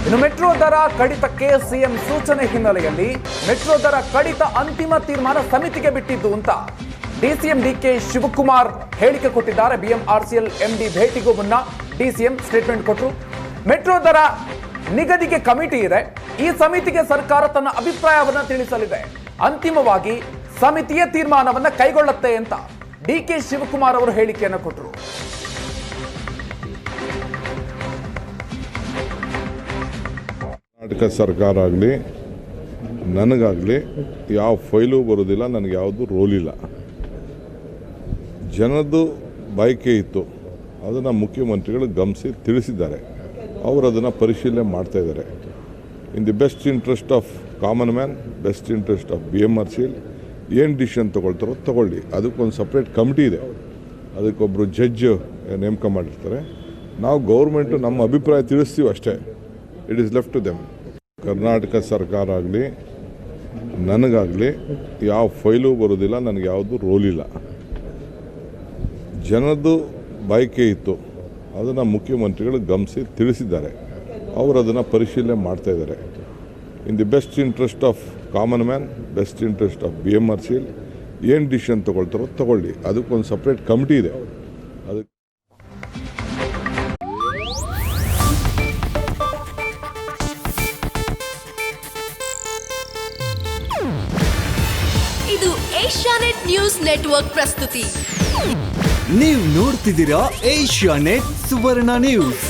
ಇನ್ನು ಮೆಟ್ರೋ ದರ ಕಡಿತಕ್ಕೆ ಸಿಎಂ ಸೂಚನೆ ಹಿನ್ನೆಲೆಯಲ್ಲಿ ಮೆಟ್ರೋ ದರ ಕಡಿತ ಅಂತಿಮ ತೀರ್ಮಾನ ಸಮಿತಿಗೆ ಬಿಟ್ಟಿದ್ದು ಅಂತ ಡಿಸಿಎಂ ಡಿಕೆ ಶಿವಕುಮಾರ್ ಹೇಳಿಕೆ ಕೊಟ್ಟಿದ್ದಾರೆ. ಬಿಎಂಆರ್ಸಿಎಲ್ ಎಂಡಿ ಭೇಟಿಗೂ ಮುನ್ನ ಡಿಸಿಎಂ ಸ್ಟೇಟ್ಮೆಂಟ್ ಕೊಟ್ಟರು. ಮೆಟ್ರೋ ದರ ನಿಗದಿಗೆ ಕಮಿಟಿ ಇದೆ. ಈ ಸಮಿತಿಗೆ ಸರ್ಕಾರ ತನ್ನ ಅಭಿಪ್ರಾಯವನ್ನ ತಿಳಿಸಲಿದೆ. ಅಂತಿಮವಾಗಿ ಸಮಿತಿಯ ತೀರ್ಮಾನವನ್ನ ಕೈಗೊಳ್ಳುತ್ತೆ ಅಂತ ಡಿಕೆ ಶಿವಕುಮಾರ್ ಅವರು ಹೇಳಿಕೆಯನ್ನು ಕೊಟ್ಟರು. ಕರ್ನಾಟಕ ಸರ್ಕಾರ ಆಗಲಿ ನನಗಾಗಲಿ ಯಾವ ಫೈಲು ಬರೋದಿಲ್ಲ, ನನಗೆ ಯಾವುದು ರೋಲ್ ಇಲ್ಲ. ಜನದ್ದು ಬಯಕೆ ಇತ್ತು, ಅದನ್ನು ಮುಖ್ಯಮಂತ್ರಿಗಳು ಗಮನಿಸಿ ತಿಳಿಸಿದ್ದಾರೆ. ಅವರು ಅದನ್ನು ಪರಿಶೀಲನೆ ಮಾಡ್ತಾ ಇದ್ದಾರೆ. In the best interest of common man, best interest of BMRCL ಏನು ಡಿಸಿಷನ್ ತೊಗೊಳ್ತಾರೋ ತೊಗೊಳ್ಳಿ. ಅದಕ್ಕೊಂದು ಸಪ್ರೇಟ್ ಕಮಿಟಿ ಇದೆ, ಅದಕ್ಕೊಬ್ಬರು ಜಡ್ಜ್ ನೇಮಕ ಮಾಡಿರ್ತಾರೆ. ನಾವು ಗೌರ್ಮೆಂಟು ನಮ್ಮ ಅಭಿಪ್ರಾಯ ತಿಳಿಸ್ತೀವಿ ಅಷ್ಟೇ. It is left to them. Karnataka ಸರ್ಕಾರ ಆಗಲಿ ನನಗಾಗಲಿ ಯಾವ ಫೈಲು ಬರೋದಿಲ್ಲ, ನನಗೆ ಯಾವುದು ರೋಲ್ ಇಲ್ಲ. ಜನದ್ದು ಬಯಕೆ ಇತ್ತು, ಅದನ್ನು ಮುಖ್ಯಮಂತ್ರಿಗಳು ಗಮನಿಸಿ ತಿಳಿಸಿದ್ದಾರೆ. ಅವರು ಅದನ್ನು ಪರಿಶೀಲನೆ ಮಾಡ್ತಾ ಇದ್ದಾರೆ. In the best interest of common man, best interest of BMRCL ಏನು ಡಿಸಿಷನ್ ತೊಗೊಳ್ತಾರೋ ತೊಗೊಳ್ಳಿ. ಅದಕ್ಕೊಂದು ಸಪ್ರೇಟ್ ಕಮಿಟಿ ಇದೆ. ಅದಕ್ಕೆ ಇದು ಏಷ್ಯಾನೆಟ್ ನ್ಯೂಸ್ ನೆಟ್ವರ್ಕ್ ಪ್ರಸ್ತುತಿ. ನೀವು ನೋಡ್ತಿದ್ದೀರಾ ಏಷ್ಯಾನೆಟ್ ಸುವರ್ಣ ನ್ಯೂಸ್.